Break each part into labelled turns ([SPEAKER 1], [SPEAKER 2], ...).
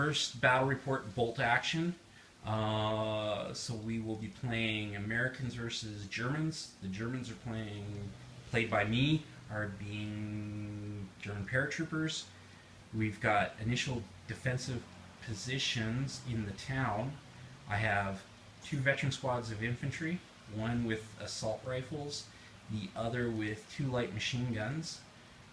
[SPEAKER 1] first battle report bolt action. So we will be playing Americans versus Germans. The Germans are played by me, are being German paratroopers. We've got initial defensive positions in the town. I have 2 veteran squads of infantry, one with assault rifles, the other with 2 light machine guns.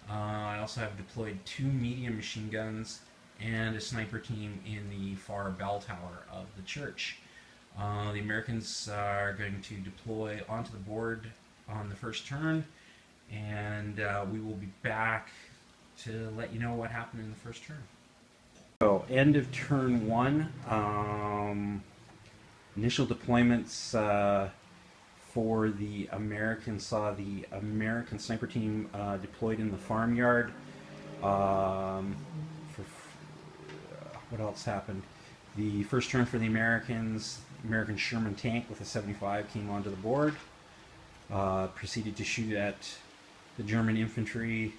[SPEAKER 1] I also have deployed 2 medium machine guns and a sniper team in the far bell tower of the church. The Americans are going to deploy onto the board on the first turn, and we will be back to let you know what happened in the first turn. So, end of turn 1. Initial deployments for the Americans saw the American sniper team deployed in the farmyard. What else happened? The first turn for the Americans, American Sherman tank with a 75 came onto the board. Proceeded to shoot at the German infantry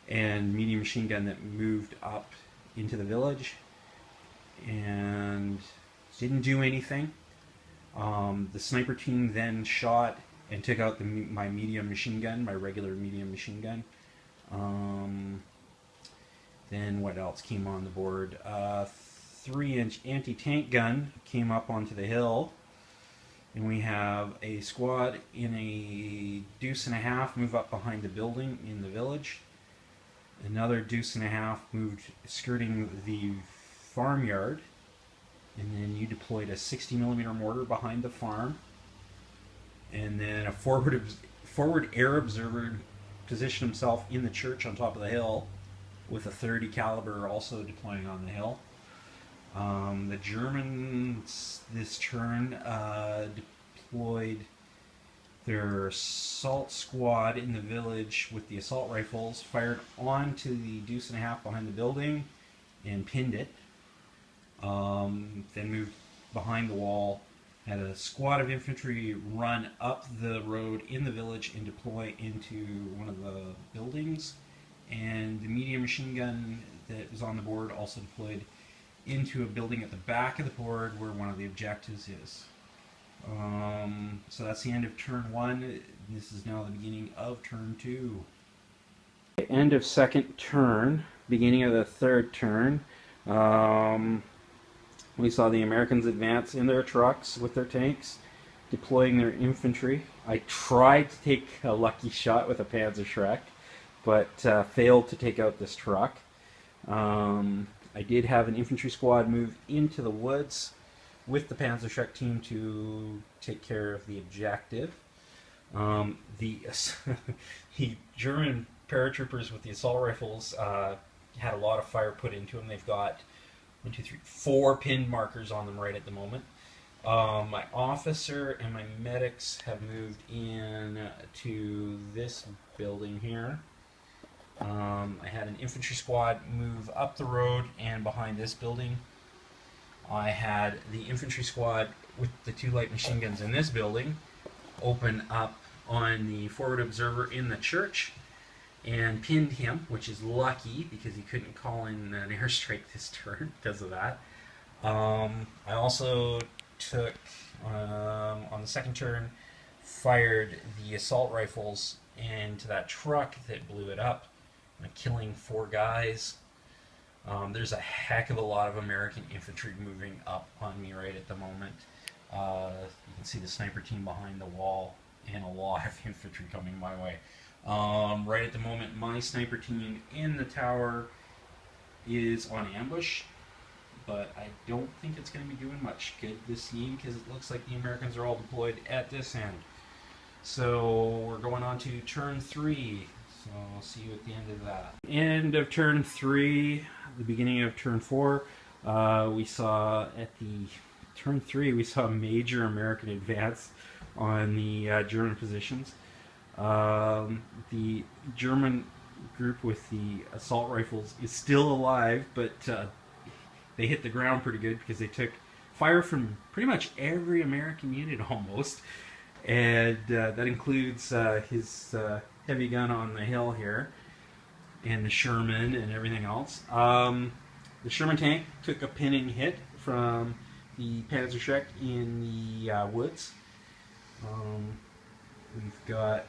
[SPEAKER 1] and medium machine gun that moved up into the village and didn't do anything. The sniper team then shot and took out my medium machine gun, my regular medium machine gun. Then what else came on the board? 3-inch anti-tank gun came up onto the hill, and we have a squad in a deuce and a half move up behind the building in the village. Another deuce and a half moved skirting the farmyard, and then you deployed a 60mm mortar behind the farm, and then a forward air observer positioned himself in the church on top of the hill with a 30 caliber also deploying on the hill. The Germans this turn deployed their assault squad in the village with the assault rifles, fired onto the deuce and a half behind the building and pinned it. Then moved behind the wall, had a squad of infantry run up the road in the village and deploy into one of the buildings, and the medium machine gun that was on the board also deployed into a building at the back of the board where one of the objectives is. So that's the end of turn 1. This is now the beginning of turn 2. End of second turn, beginning of the third turn. We saw the Americans advance in their trucks with their tanks, deploying their infantry. I tried to take a lucky shot with a Panzerschreck, but failed to take out this truck. I did have an infantry squad move into the woods with the Panzerschreck team to take care of the objective. The German paratroopers with the assault rifles had a lot of fire put into them. They've got 4 pinned markers on them right at the moment. My officer and my medics have moved in to this building here. I had an infantry squad move up the road and behind this building. I had the infantry squad with the 2 light machine guns in this building open up on the forward observer in the church and pinned him, which is lucky because he couldn't call in an airstrike this turn because of that. I also took, on the second turn, fired the assault rifles into that truck that blew it up, killing 4 guys. There's a heck of a lot of American infantry moving up on me right at the moment. You can see the sniper team behind the wall and a lot of infantry coming my way. Right at the moment, my sniper team in the tower is on ambush, but I don't think it's going to be doing much good this game because it looks like the Americans are all deployed at this end. So we're going on to turn 3. So I'll see you at the end of that. End of turn 3, the beginning of turn 4. We saw at the turn 3 we saw a major American advance on the German positions. The German group with the assault rifles is still alive, but they hit the ground pretty good because they took fire from pretty much every American unit almost, and that includes his heavy gun on the hill here and the Sherman and everything else. the Sherman tank took a pinning hit from the Panzerschreck in the woods. We've got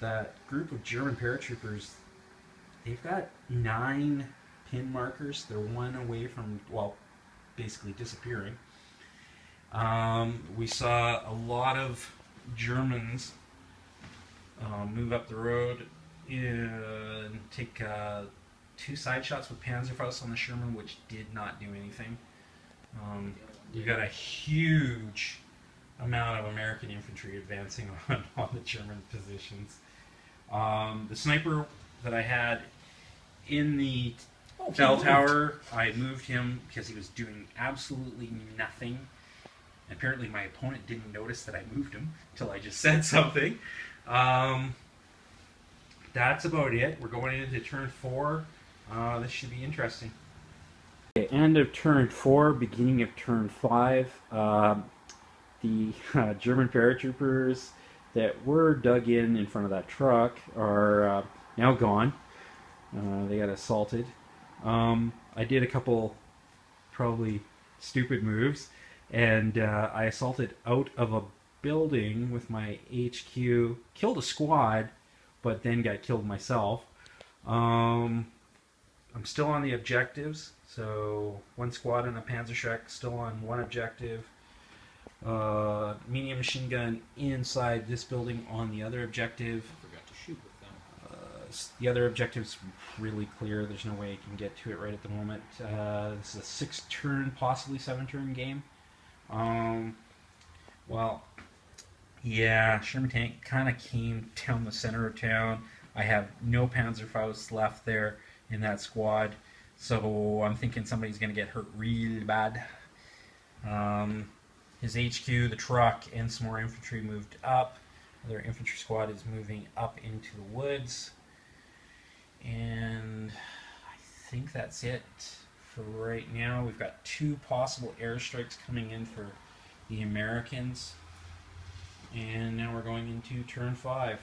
[SPEAKER 1] that group of German paratroopers. They've got 9 pin markers. They're one away from, well, basically disappearing. We saw a lot of Germans move up the road and take 2 side shots with Panzerfaust on the Sherman, which did not do anything. You got a huge amount of American infantry advancing on the German positions. The sniper that I had in the bell tower, I moved him because he was doing absolutely nothing. Apparently my opponent didn't notice that I moved him until I just said something. That's about it. We're going into turn 4. This should be interesting. Okay, end of turn 4, beginning of turn 5. The German paratroopers that were dug in front of that truck are now gone. They got assaulted. I did a couple probably stupid moves, and I assaulted out of a building with my HQ, killed a squad, but then got killed myself. I'm still on the objectives, so 1 squad and a Panzerschreck still on 1 objective. Medium machine gun inside this building on the other objective.
[SPEAKER 2] I forgot to shoot with them.
[SPEAKER 1] The other objective's really clear. There's no way you can get to it right at the moment. This is a 6-turn, possibly 7-turn game. Well, yeah, Sherman tank kind of came down the center of town. I have no Panzerfaust left there in that squad, so I'm thinking somebody's going to get hurt really bad. His HQ, the truck, and some more infantry moved up. Their infantry squad is moving up into the woods. And I think that's it for right now. We've got 2 possible airstrikes coming in for the Americans. And now we're going into turn 5.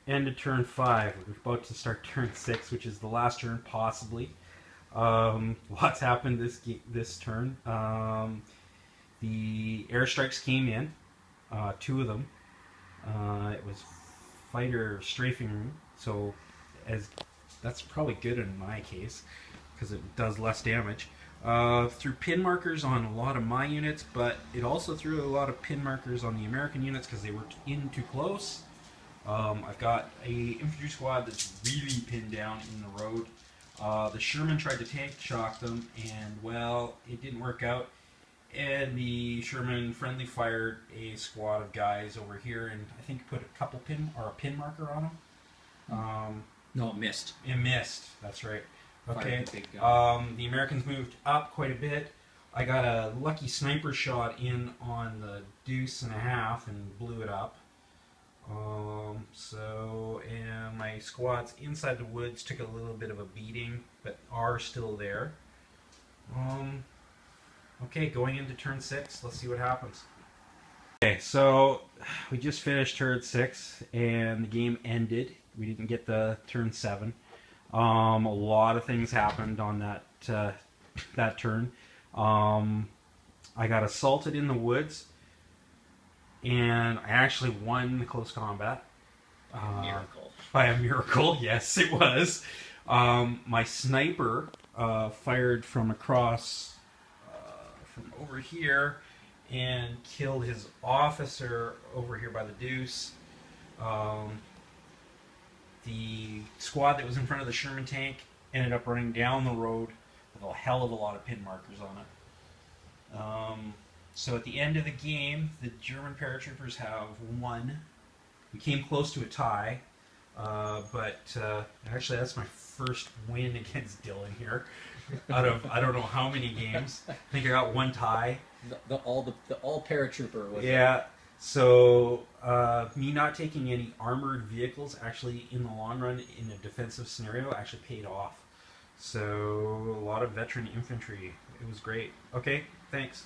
[SPEAKER 1] End of turn 5. We're about to start turn 6, which is the last turn, possibly. Lots happened this turn. The airstrikes came in, 2 of them. It was fighter strafing, so that's probably good in my case because it does less damage. Threw pin markers on a lot of my units, but it also threw a lot of pin markers on the American units because they were in too close. I've got a infantry squad that's really pinned down in the road. The Sherman tried to tank shock them, and well, it didn't work out. And the Sherman friendly fired a squad of guys over here, and I think put a pin marker on them.
[SPEAKER 2] No, it missed.
[SPEAKER 1] It missed. That's right. Okay. The Americans moved up quite a bit. I got a lucky sniper shot in on the 2.5 and blew it up. And my squads inside the woods took a little bit of a beating, but are still there. Okay, going into turn 6, let's see what happens. Okay, so we just finished turn 6, and the game ended. We didn't get the turn 7. A lot of things happened on that turn. I got assaulted in the woods, and I actually won the close combat.
[SPEAKER 2] Miracle.
[SPEAKER 1] By a miracle, yes, it was. My sniper fired from across from over here and killed his officer over here by the Deuce. The squad that was in front of the Sherman tank ended up running down the road with a hell of a lot of pin markers on it. So at the end of the game, the German paratroopers have won. We came close to a tie, but actually that's my first win against Dylan here. Out of I don't know how many games. I think I got 1 tie.
[SPEAKER 2] The all paratrooper was
[SPEAKER 1] yeah. So me not taking any armored vehicles actually in the long run in a defensive scenario actually paid off. So a lot of veteran infantry. It was great. Okay, thanks.